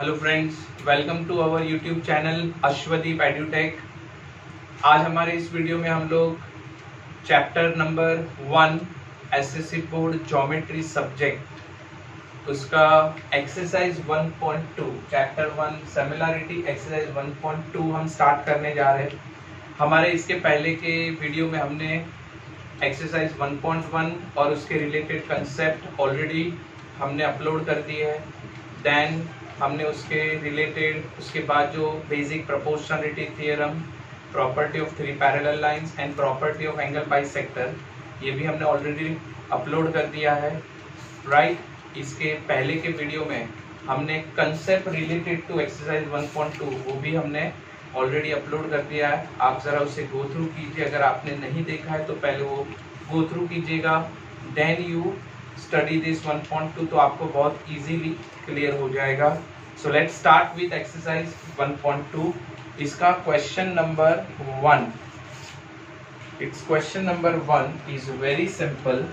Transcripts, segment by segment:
Hello friends, welcome to our YouTube channel Ashwadeep Edutech. आज हमारे इस वीडियो में हम लोग chapter number 1 SSC board geometry subject उसका एक्सरसाइज 1.2 चैप्टर 1 सिमिलरिटी एक्सरसाइज 1.2 हम स्टार्ट करने जा रहे हैं। हमारे इसके पहले के वीडियो में हमने एक्सरसाइज 1.1 और उसके रिलेटेड कंसेप्ट ऑलरेडी हमने अपलोड कर दिए हैं। देन हमने उसके रिलेटेड उसके बाद जो basic proportionality theorem, property of three parallel lines and property of angle bisector, ये भी हमने ऑलरेडी अपलोड कर दिया है, राइट। इसके पहले के वीडियो में हमने कंसेप्ट रिलेटेड टू एक्सरसाइज 1.2 वो भी हमने ऑलरेडी अपलोड कर दिया है। आप ज़रा उसे गो थ्रू कीजिए, अगर आपने नहीं देखा है तो पहले वो गो थ्रू कीजिएगा, देन यू स्टडी दिस 1.2 तो आपको बहुत इजीली क्लियर हो जाएगा। So let's start with exercise 1.2। इसका question number 1, it's question number 1 is very simple.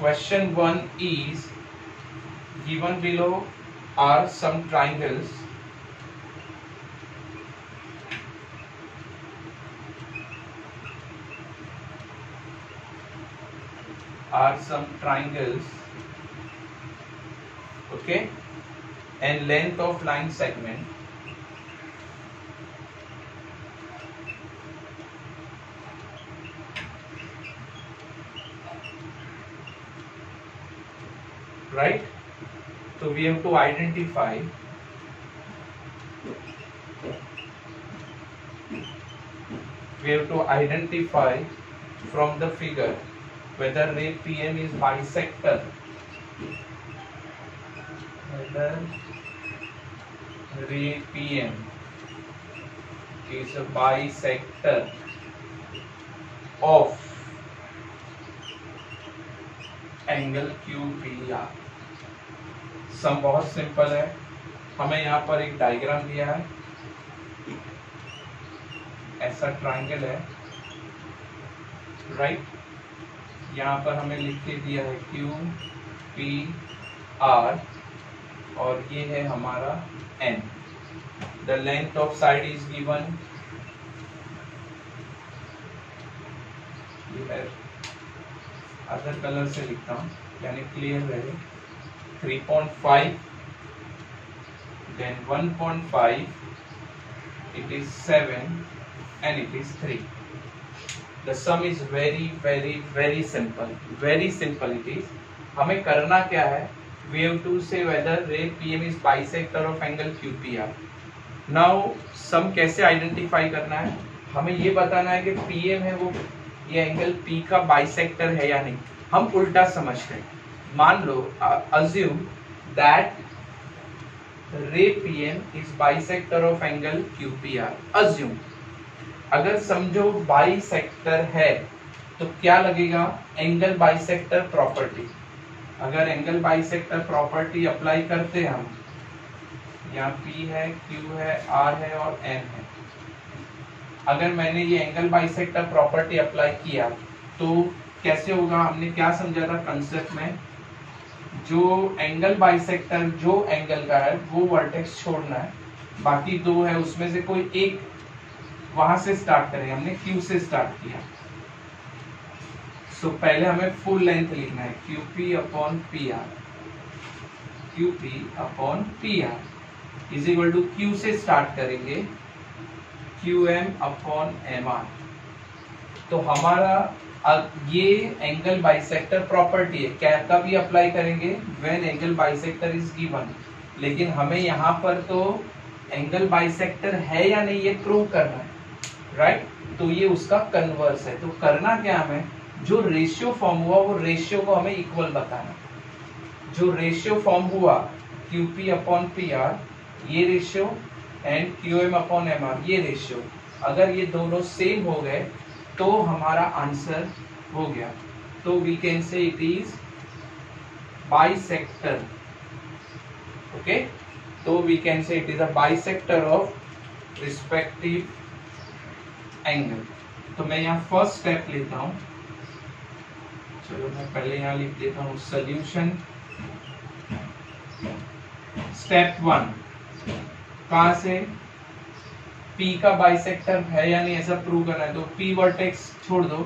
Question 1 is given below are some triangles okay, and length of line segment right. So we have to identify from the figure whether ray PM is bisector, whether ray PM is a bisector of angle QPR। सम बहुत simple है, हमें यहाँ पर एक diagram दिया है, ऐसा triangle है, राइट। यहाँ पर हमें लिख के दिया है QPR और ये है हमारा N। The length of side is given, other colour से लिखता हूँ यानी क्लियर रहे, 3.5, then 1.5, it is 7 and it is 3. The sum is very simple, very simple it is। हमें करना क्या है, we have to say whether ray PM is bisector of angle QPR। Now sum कैसे आइडेंटिफाई करना है, हमें ये बताना है कि PM है वो ये एंगल P का बाइसेक्टर है या नहीं। हम उल्टा समझते हैं, मान लो assume that ray PM is bisector of angle QPR। assume, अगर समझो बाइसेक्टर है तो क्या लगेगा, एंगल बाइसेक्टर प्रॉपर्टी। अगर एंगल बाइसेक्टर प्रॉपर्टी अप्लाई करते हैं हम, यहाँ P है, Q है, R है और N है। अगर मैंने ये एंगल बाइसेक्टर प्रॉपर्टी अप्लाई किया तो कैसे होगा, हमने क्या समझा था कंसेप्ट में, जो एंगल बाइसेक्टर जो एंगल का है वो वर्टेक्स छोड़ना है, बाकी दो है उसमें से कोई एक वहां से स्टार्ट करें। हमने Q से स्टार्ट किया, सो पहले हमें फुल लेंथ लिखना है QP upon PR, QP upon PR is equal to Q से स्टार्ट करेंगे QM अपॉन MR। तो हमारा ये एंगल बाइसेक्टर प्रॉपर्टी है, क्या कभी अप्लाई करेंगे, when angle bisector is given. लेकिन हमें यहाँ पर तो एंगल बाइसेक्टर है या नहीं ये प्रूव करना है, राइट। तो ये उसका कन्वर्स है। तो करना क्या हमें, जो रेशियो फॉर्म हुआ वो रेशियो को हमें इक्वल बताना। जो रेशियो फॉर्म हुआ QP अपॉन PR ये ratio and QM upon MR ये रेशियो, अगर ये दोनों सेम हो गए तो हमारा आंसर हो गया। तो we can say it is bisector, okay. तो we can say it is a bisector of respective angle. तो मैं यहाँ फर्स्ट स्टेप लेता हूँ, चलो मैं पहले यहाँ लिख देता हूँ सोल्यूशन स्टेप 1 कहां से, P का बाइसेक्टर है या नहीं ऐसा प्रूव करना है, तो P वर्टेक्स छोड़ दो,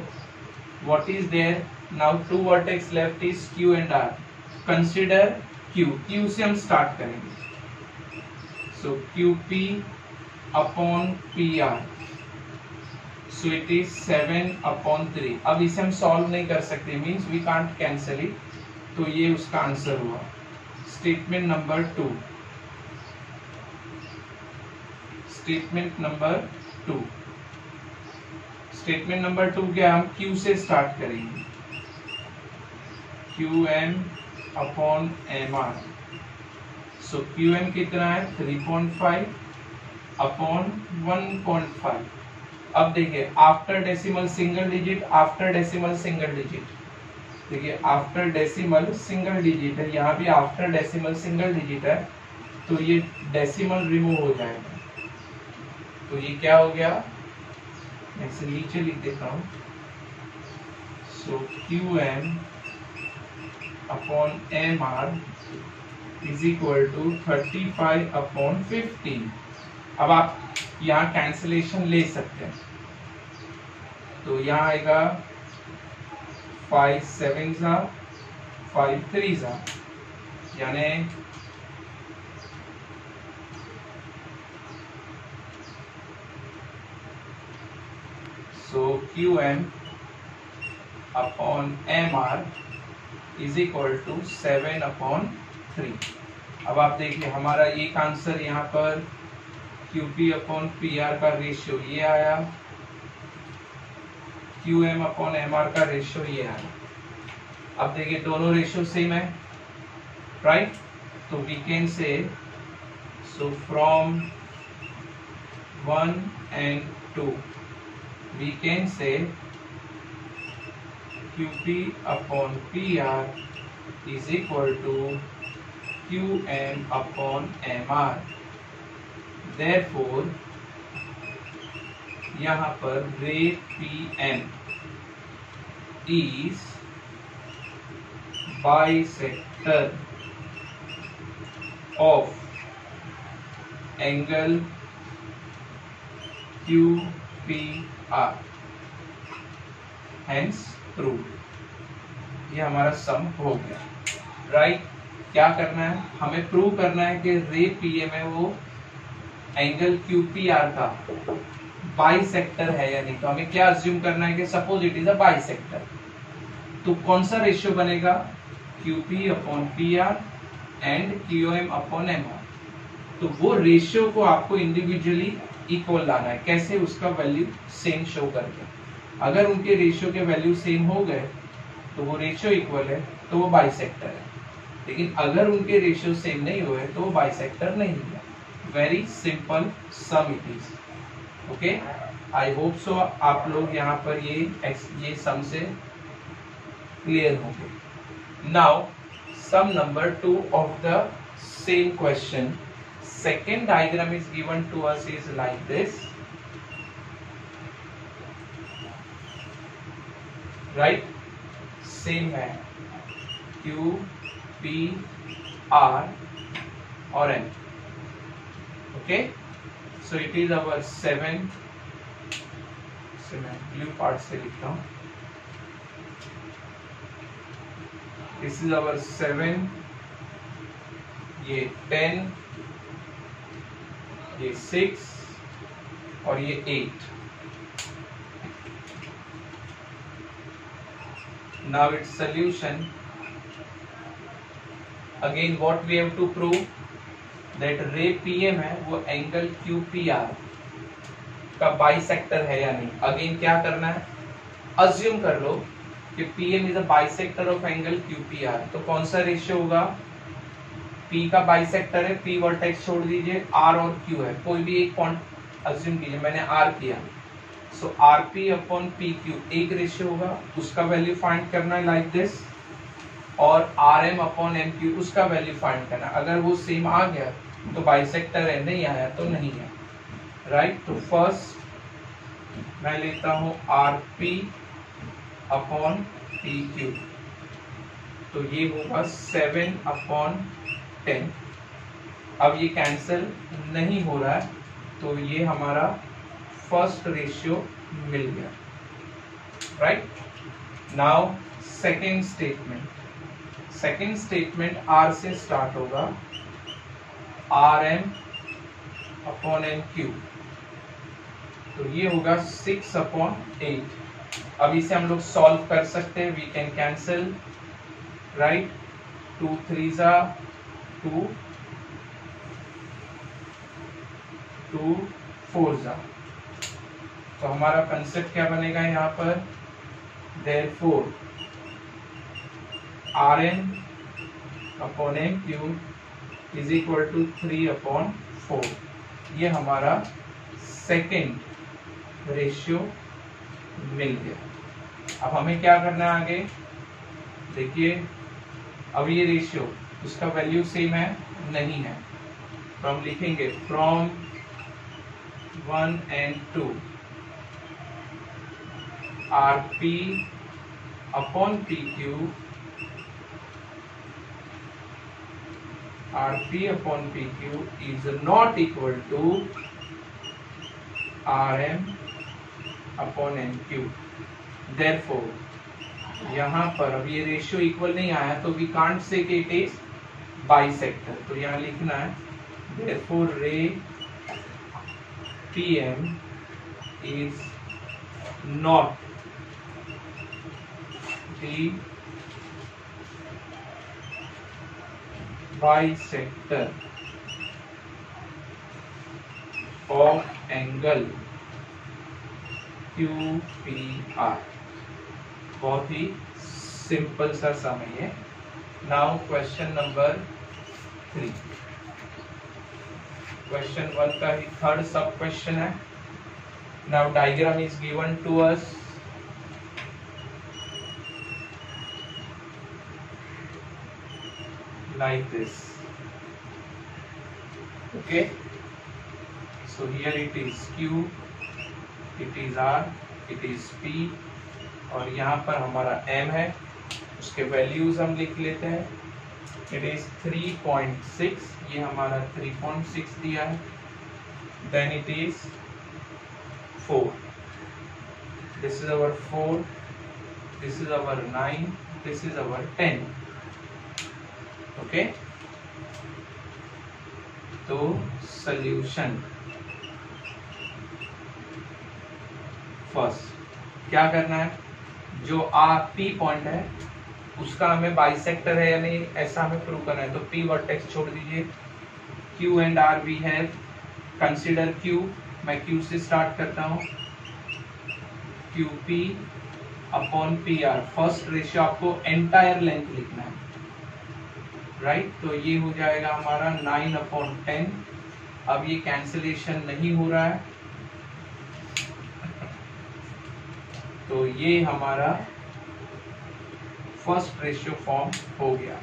what is there now, 2 vertex left is Q and R, consider Q से हम स्टार्ट करेंगे, so QP upon PR, so it is 7/3। अब इसे हम सॉल्व नहीं कर सकते, means we can't cancel it, तो ये उसका आंसर हुआ। Statement number 2, statement number 2, statement number 2 क्या, हम Q से स्टार्ट करेंगे, QM upon MR, so QM कितना है 3.5 अपॉन 1.5। अब देखिए after decimal single digit, after decimal single digit, देखिए आफ्टर डेसिमल सिंगल डिजिट है, यहाँ भी आफ्टर डेसिमल सिंगल डिजिट है, तो ये डेसिमल रिमूव हो जाएगा, तो ये क्या हो गया, मैं इसे नीचे लिख देता हूं, so QM upon MR is equal to 35/15। अब आप यहाँ कैंसिलेशन ले सकते हैं, तो यहाँ आएगा 5 7 5 3 यानी so QM upon MR is equal to 7/3। अब आप देखिए हमारा एक आंसर यहाँ पर QP अपॉन PR का रेशियो ये आया, QM अपॉन MR का रेशियो ये आया। अब देखिए दोनों रेशियो सेम है, राइट, तो we can say, so from 1 and 2 we can say QP upon PR is equal to QM upon MR। Therefore यहाँ पर रे PM is bisector of angle QPR, hence proved। ये हमारा सम हो गया, राइट। क्या करना है, हमें प्रूव करना है कि रे PM है वो एंगल QPR का बाइसेक्टर है या नहीं, तो हमें क्या अज्यूम करना है कि suppose it is a bisector, तो कौन सा रेशियो बनेगा, QP upon PR and QM upon MR, तो वो रेशियो को आपको इंडिविजुअली इक्वल लाना है, कैसे, उसका वैल्यू सेम शो करके, अगर उनके रेशियो के वैल्यू सेम हो गए तो वो रेशियो इक्वल है, तो वो बाइसेक्टर है, लेकिन अगर उनके रेशियो सेम नहीं हुए तो वो बाइसेक्टर नहीं है। Very simple sum it is, okay. I hope so आप लोग यहाँ पर ये सम से क्लियर होंगे। Now sum number 2 of the same question, second diagram is given to us is like this, right, same है Q P R और M, okay, so it is our 7, so मैं blue part से लिखता हूँ, this is our 7, ये 10, ये 6 और ये 8। Now its solution, again what we have to prove that ray PM है वो एंगल QPR का बाइसेक्टर है या नहीं। अगेन क्या करना है, अज्यूम कर लो कि PM is a bisector of angle QPR, तो कौन सा रेशियो होगा, P का बाइसेक्टर है, P वर्टेक्स छोड़ दीजिए, R और Q है, कोई भी एक पॉइंट अज्यूम कीजिए, मैंने R किया, सो RP अपॉन PQ एक रेशियो होगा, उसका वैल्यू फाइंड करना है लाइक दिस, और RM अपॉन MQ उसका वैल्यू फाइंड करना, अगर वो सेम आ गया तो बाइसेक्टर है, नहीं आया तो नहीं है, राइट। तो फर्स्ट मैं लेता हूं RP अपॉन PQ, तो ये होगा 7/10, अब ये कैंसिल नहीं हो रहा है, तो ये हमारा फर्स्ट रेशियो मिल गया, right. Now second statement R से स्टार्ट होगा, R M upon M Q, तो ये होगा 6/8। अब इसे हम लोग सॉल्व कर सकते हैं, वी कैन कैंसिल, राइट। 2 3 2, 2 4 तो हमारा कंसेप्ट क्या बनेगा यहाँ पर, therefore Rn upon M Q is equal to 3/4। ये हमारा सेकेंड रेशियो मिल गया। अब हमें क्या करना है आगे, देखिए अब ये रेशियो उसका वैल्यू सेम है नहीं है, तो हम लिखेंगे from 1 and 2 Rp upon PQ, Rp upon PQ is not equal to Rm upon MQ। Therefore, यहाँ पर अब ये रेशियो इक्वल नहीं आया, तो वी कांट से कि इट इज बाइसेक्टर, तो यहाँ लिखना है therefore रे PM is not the bisector of angle QPR। बहुत ही सिंपल सा सम है। नाउ क्वेश्चन नंबर 3, क्वेश्चन 1 का ही थर्ड सब क्वेश्चन है। Now diagram is given to us, like this, okay, so here it is Q, it is R, it is P, और यहाँ पर हमारा M है, उसके वैल्यूज हम लिख लेते हैं। इट इज 3.6, ये हमारा 3.6 दिया है, then it is 4, this is our 4, this is our 9, this is our 10, okay. तो सॉल्यूशन, फर्स्ट क्या करना है, जो P पॉइंट है उसका हमें बाइसेक्टर है या नहीं ऐसा हमें प्रूव करना है। तो P वर्टेक्स छोड़ दीजिए, Q and R we have, consider Q, मैं Q से स्टार्ट करता हूँ, QP upon PR, first ratio आपको एंटायर लेंथ लिखना है, राइट। तो ये हो जाएगा हमारा 9/10। अब ये कैंसिलेशन नहीं हो रहा है, तो ये हमारा फर्स्ट रेशियो फॉर्म हो गया।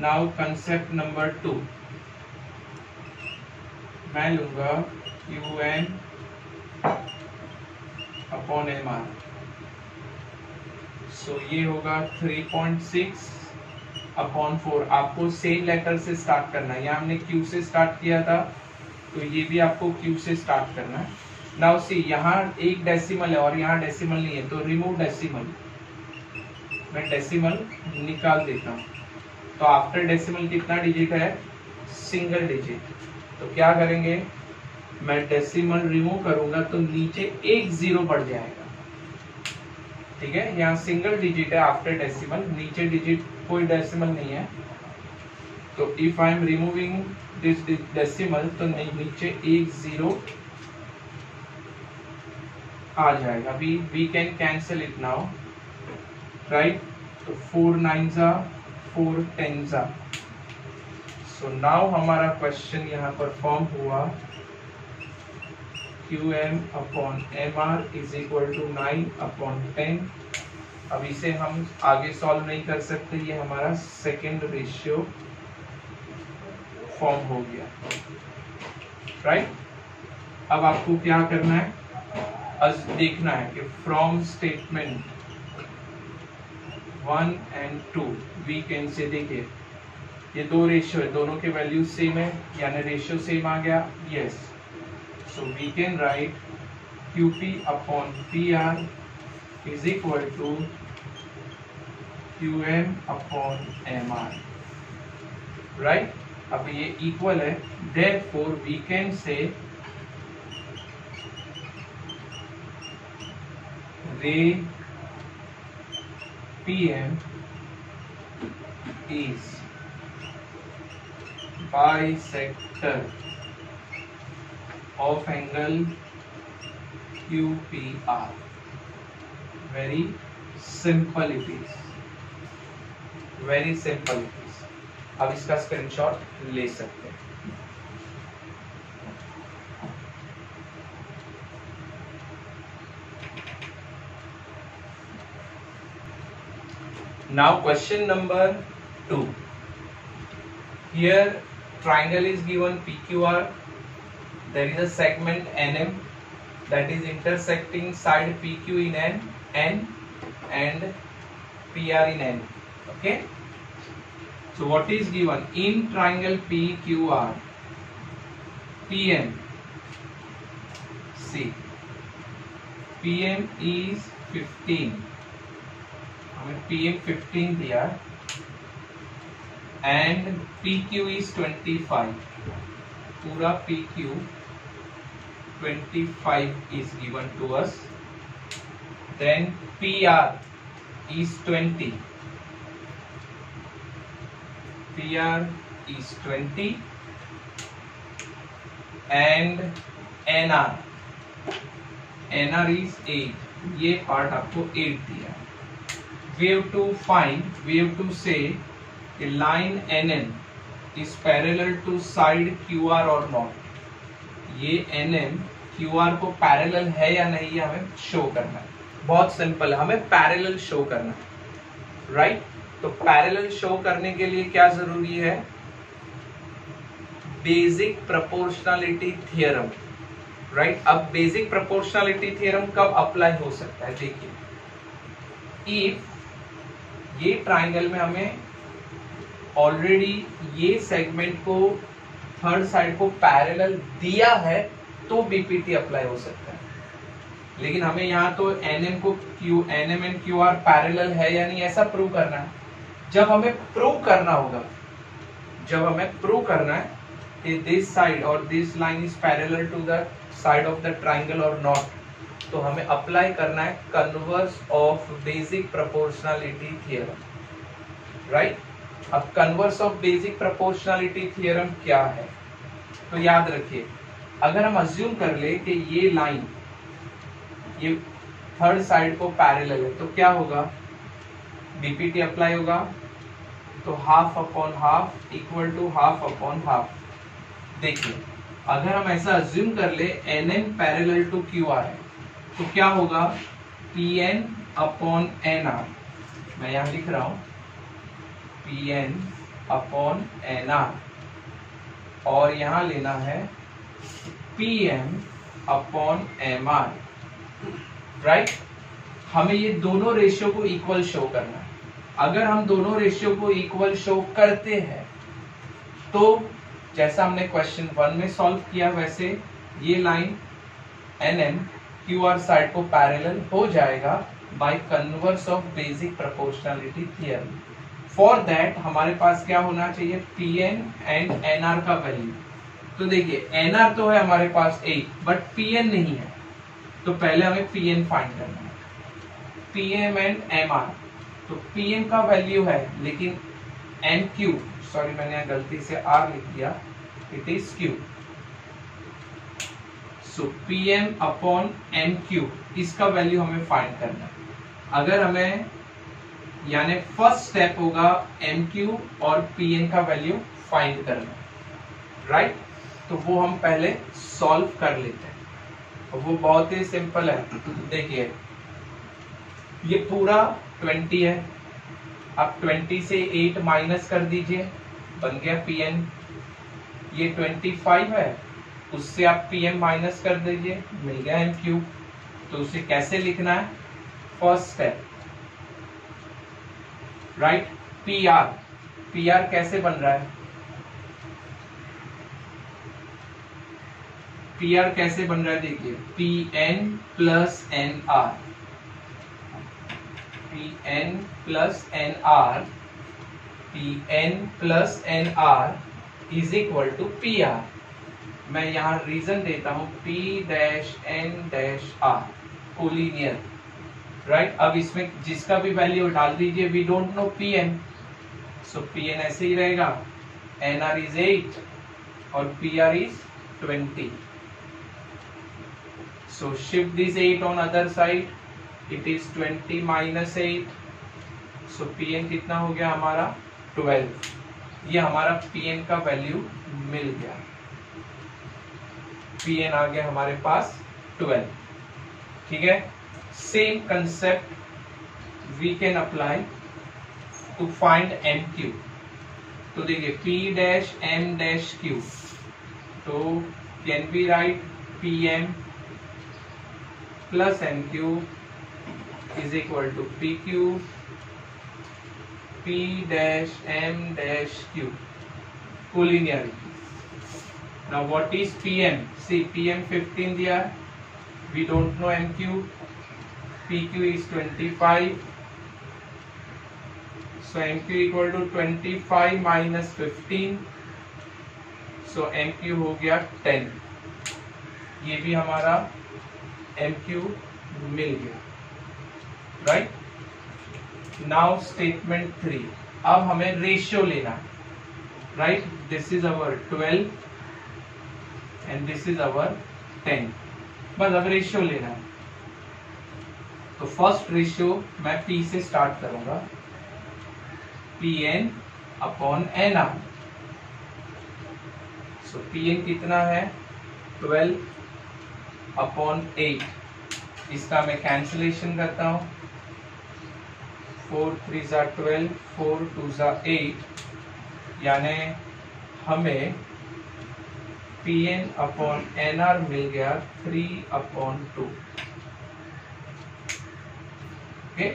नाउ कंसेप्ट नंबर 2, मैं लूंगा QM अपॉन MR, सो ये होगा 3.6/4। आपको सेम लेटर से स्टार्ट करना है, यहाँ हमने Q से स्टार्ट किया था, तो ये भी आपको Q से स्टार्ट करना है। नाउ सी, यहाँ एक डेसिमल है और यहाँ डेसिमल नहीं है, तो रिमूव डेसिमल, मैं डेसिमल निकाल देता हूँ। तो आफ्टर डेसिमल कितना डिजिट है, सिंगल डिजिट, तो क्या करेंगे, मैं डेसिमल रिमूव करूंगा तो नीचे एक 0 बढ़ जाएगा, ठीक है। यहाँ सिंगल डिजिट है आफ्टर डेसिमल, नीचे डिजिट कोई डेसिमल नहीं है, तो if I am removing this decimal तो नीचे एक 0 आ जाएगा। We can cancel it now, right. तो 4 9s 4 10s, सो नाउ हमारा क्वेश्चन यहाँ पर फॉर्म हुआ, QM upon MR is equal to 9/10। अब इसे हम आगे सॉल्व नहीं कर सकते, ये हमारा सेकेंड रेशियो फॉर्म हो गया, राइट। अब आपको क्या करना है, देखना है कि from statement 1 and 2 we can say, देखिए ये दो रेशियो है, दोनों के वैल्यू सेम है, यानी रेशियो सेम आ गया, yes. So we can write QP upon PR is equal to QM upon MR, right. अब ये इक्वल है, देयरफॉर वी कैन से रे PM is bisector of angle QPR. Very simple it is, very simple it is. अब इसका screenshot ले सकते हैं। Now question number 2. Here triangle is given PQR. There is a segment NM that is intersecting side PQ in N and PR in N. Okay. So what is given in triangle PQR? PM. See. PM is 15. हमें PM 15 दिया and PQ is 25. पूरा PQ 25 is given to us. Then PR is 20. PR is 20 and NR is 8. ये part आपको 8 दिया। We have to find, we have to say a line NN is parallel to side QR or not. ये NN QR को parallel है या नहीं, ये हमें शो करना है। बहुत सिंपल है, हमें पैरेलल शो करना है, राइट। तो पैरेलल शो करने के लिए क्या जरूरी है? Basic proportionality theorem, right. अब बेसिक प्रोपोर्शनलिटी थ्योरम कब अप्लाई हो सकता है? देखिए, इफ ये ट्राइंगल में हमें ऑलरेडी ये सेगमेंट को थर्ड साइड को पैरेलल दिया है तो बीपीटी अप्लाई हो सकता है। लेकिन हमें यहाँ तो एनएम को एनएम एंड क्यूआर पैरेलल है या नहीं, ऐसा प्रूव करना है। जब हमें प्रूव करना होगा, जब हमें प्रूव करना है कि दिस साइड और this line is parallel to the side of the triangle और नॉट, तो हमें अप्लाई करना है converse of basic proportionality theorem, right. अब converse of basic proportionality theorem क्या है? तो याद रखिए, अगर हम अज्यूम कर ले कि ये लाइन ये थर्ड साइड को पैरेलल है, तो क्या होगा? बीपीटी अप्लाई होगा, तो half upon half equal to half upon half. देखिए, अगर हम ऐसा अज्यूम कर ले एनएन पैरेलल टू क्यूआर है, तो क्या होगा? पीएन अपॉन एनआर, मैं यहां लिख रहा हूं पीएन अपॉन एनआर, और यहां लेना है पीएम अपॉन एमआर, राइट। हमें ये दोनों रेशियो को इक्वल शो करना है। अगर हम दोनों रेशियो को इक्वल शो करते हैं तो जैसा हमने क्वेश्चन 1 में सॉल्व किया, वैसे ये लाइन एनएम क्यूआर साइड को पैरेलल हो जाएगा by converse of basic proportionality theorem. For that हमारे पास क्या होना चाहिए? पीएन एंड एनआर का वैल्यू। तो देखिए, एनआर तो है हमारे पास 8, बट पीएन नहीं है, तो पहले हमें पीएन फाइंड करना है। पीएम एंड एमआर, तो पीएम का वैल्यू है, लेकिन एम क्यू, सॉरी मैंने यहाँ गलती से आर लिख दिया, it is Q. So PM upon M Q, इसका वैल्यू हमें फाइंड करना है। अगर हमें, यानी फर्स्ट स्टेप होगा एम क्यू और पीएन का वैल्यू फाइंड करना, राइट। तो वो हम पहले सॉल्व कर लेते हैं, वो बहुत ही सिंपल है। देखिए, ये पूरा 20 है, आप 20 से 8 माइनस कर दीजिए, बन गया पीएन। ये 25 है, उससे आप पीएम माइनस कर दीजिए, मिल गया एम क्यू। तो उसे कैसे लिखना है? First step, right, P R, P R कैसे बन रहा है, पी आर कैसे बन रहा है, देखिए P N plus N R, P N plus N R, P N plus N R is equal to P R. मैं यहां रीजन देता हूं, P dash N dash R collinear, right. अब इसमें जिसका भी वैल्यू डाल दीजिए, we don't know P N, so P N ऐसे ही रहेगा, एन आर इज 8 और P R is 20। So shift this 8 on other side, it is 20 minus 8, so P N कितना हो गया हमारा 12। ये हमारा पी एन का वैल्यू मिल गया, पी एन आ गया हमारे पास 12, ठीक है। Same concept we can apply to find M Q. तो देखिए P dash M dash Q, तो can be write P M plus M Q is equal to P Q, P dash M dash Q collinearity. Now what is PM? See PM 15 दिया, we don't know MQ, PQ is 25, so MQ equal to 25 minus 15, so MQ हो गया 10। ये भी हमारा MQ मिल गया, right? Now statement 3, अब हमें ratio लेना है, right? This is our 12 and this is our 10, बस अब रेशियो लेना है। तो फर्स्ट रेशियो मैं P से स्टार्ट करूंगा, P N upon N R. So P N कितना है 12 अपॉन 8, इसका मैं कैंसिलेशन करता हूं, 4 3 ज़ा 12, 4 2 ज़ा 8, यानी हमें P N upon N R मिल गया 3 अपॉन 2। ओके,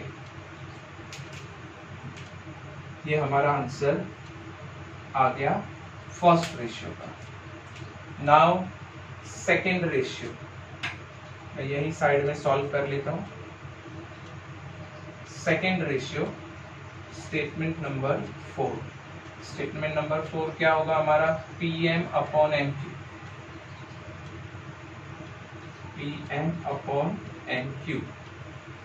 ये हमारा आंसर आ गया फर्स्ट रेशियो का। नाउ सेकेंड रेशियो, मैं यही साइड में सॉल्व कर लेता हूं। Second ratio statement number 4, statement number 4 क्या होगा हमारा, P M upon M Q, P M upon M Q,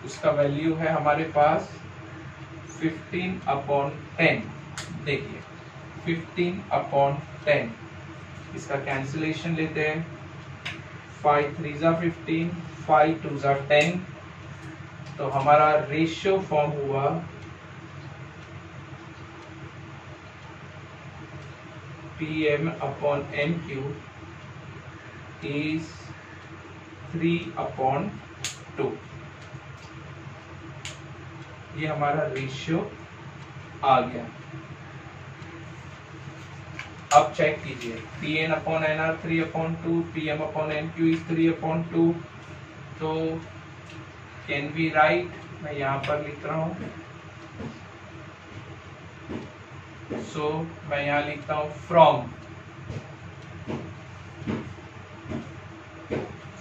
उसका वैल्यू है हमारे पास 15 अपॉन 10। देखिए 15 अपॉन 10, इसका कैंसिलेशन लेते हैं, 5 3 ज़ा 15, 5 2 ज़ा 10, तो हमारा रेशियो फॉर्म हुआ P M upon M Q is 3 upon 2। ये हमारा रेशियो आ गया। अब चेक कीजिए, P N upon N R 3 upon 2, P M upon M Q is 3 upon 2, तो कैन बी राइट, मैं यहां पर लिख रहा हूं, सो मैं यहां लिखता हूं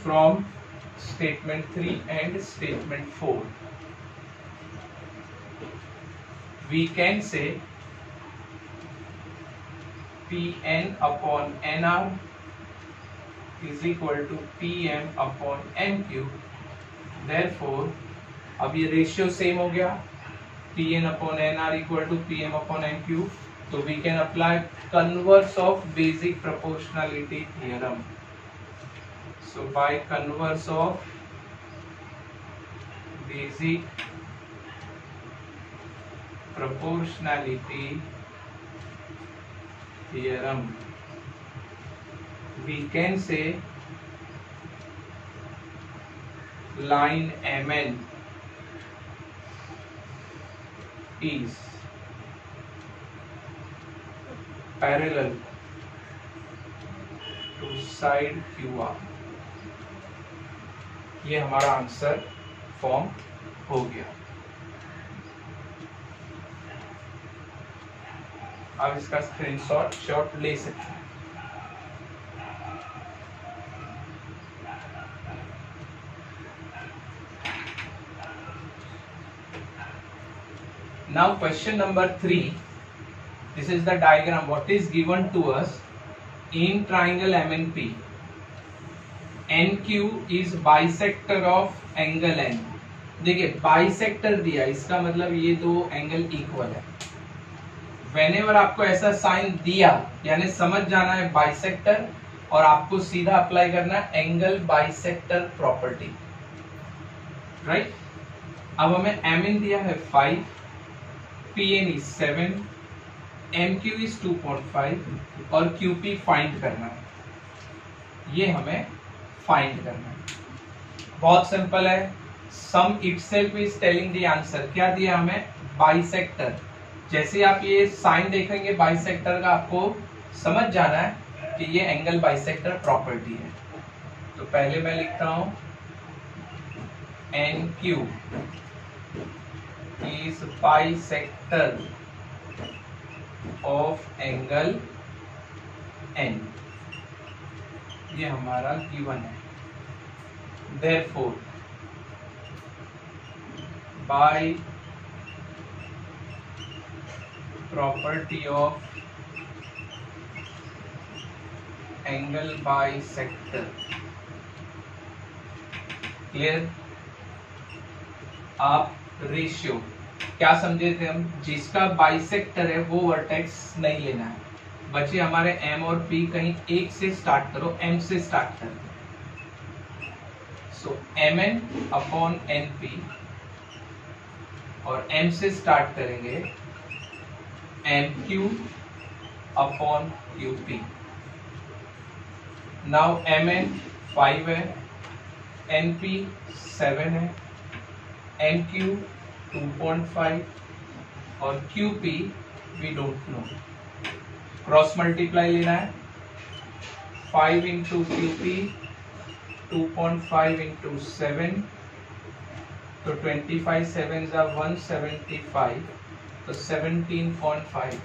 from statement 3 and statement 4 we can say Pn upon Nr is equal to Pm upon Nq, therefore अब ये रेशियो सेम हो गया, Pn upon Nr equal to Pm upon Nq, तो we can apply converse of basic proportionality theorem. So by converse of basic proportionality theorem, we can say line Mn is parallel to side QR। ये हमारा answer form हो गया। आप इसका screenshot ले सकते हैं। Now question number 3. This is the diagram. What is given to us in triangle MNP? NQ is bisector of angle N. देखिए बाइसेक्टर दिया, इसका मतलब ये दो एंगल इक्वल है। Whenever आपको ऐसा साइन दिया यानी समझ जाना है बाइसेक्टर, और आपको सीधा अप्लाई करना है एंगल बाइसेक्टर प्रॉपर्टी, राइट। अब हमें MN दिया है 5, PN is 7, MQ is 2.5 और QP फाइंड करना है। ये हमें फाइंड करना है, बहुत सिंपल है। Sum itself is telling the answer. क्या दिया हमें? बाइसेक्टर। जैसे आप ये साइन देखेंगे बाइसेक्टर का, आपको समझ जाना है कि ये एंगल बाइसेक्टर प्रॉपर्टी है। तो पहले मैं लिखता हूं NQ is bisector of angle N। ये हमारा गिवन है। Therefore by property of angle bisector, clear. आप रेशियो क्या समझे थे हम? जिसका बाइसेक्टर है वो वर्टेक्स नहीं लेना है। बचे हमारे M और P, कहीं एक से स्टार्ट करो, M से स्टार्ट करो। सो MN अपॉन NP, और M से स्टार्ट करेंगे MQ upon QP। Now MN 5 है, NP 7 है, MQ 2.5 और QP we don't know. Cross multiply लेना है, 5 इंटू QP 2.5 इंटू 7, तो 25 7s are 175, तो 17.5,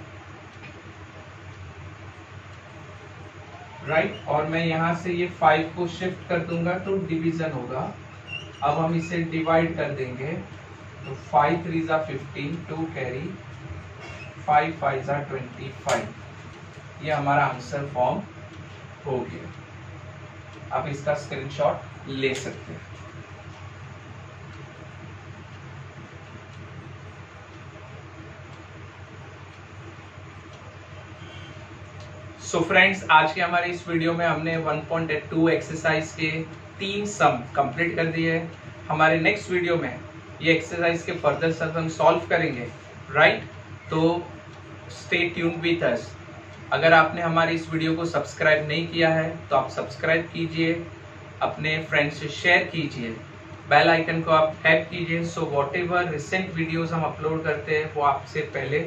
राइट। और मैं यहां से ये 5 को शिफ्ट कर दूंगा तो डिवीजन होगा। अब हम इसे डिवाइड कर देंगे, तो 5 3s are 15, 2 carry, 5 5s are 25। ये हमारा आंसर फॉर्म हो गया। आप इसका स्क्रीनशॉट ले सकते हैं। सो फ्रेंड्स, आज के हमारे इस वीडियो में हमने 1.2 एक्सरसाइज के 3 सम कंप्लीट कर दिए। हमारे नेक्स्ट वीडियो में ये एक्सरसाइज के फर्दर सम हम सॉल्व करेंगे, राइट। तो स्टे ट्यून्ड विथ अस। अगर आपने हमारे इस वीडियो को सब्सक्राइब नहीं किया है तो आप सब्सक्राइब कीजिए, अपने फ्रेंड्स से शेयर कीजिए, बेल आइकन को आप टैप कीजिए, सो व्हाटएवर रिसेंट वीडियोस हम अपलोड करते हैं वो आपसे पहले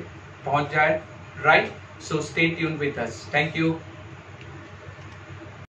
पहुंच जाए, right. So stay tuned with us. Thank you.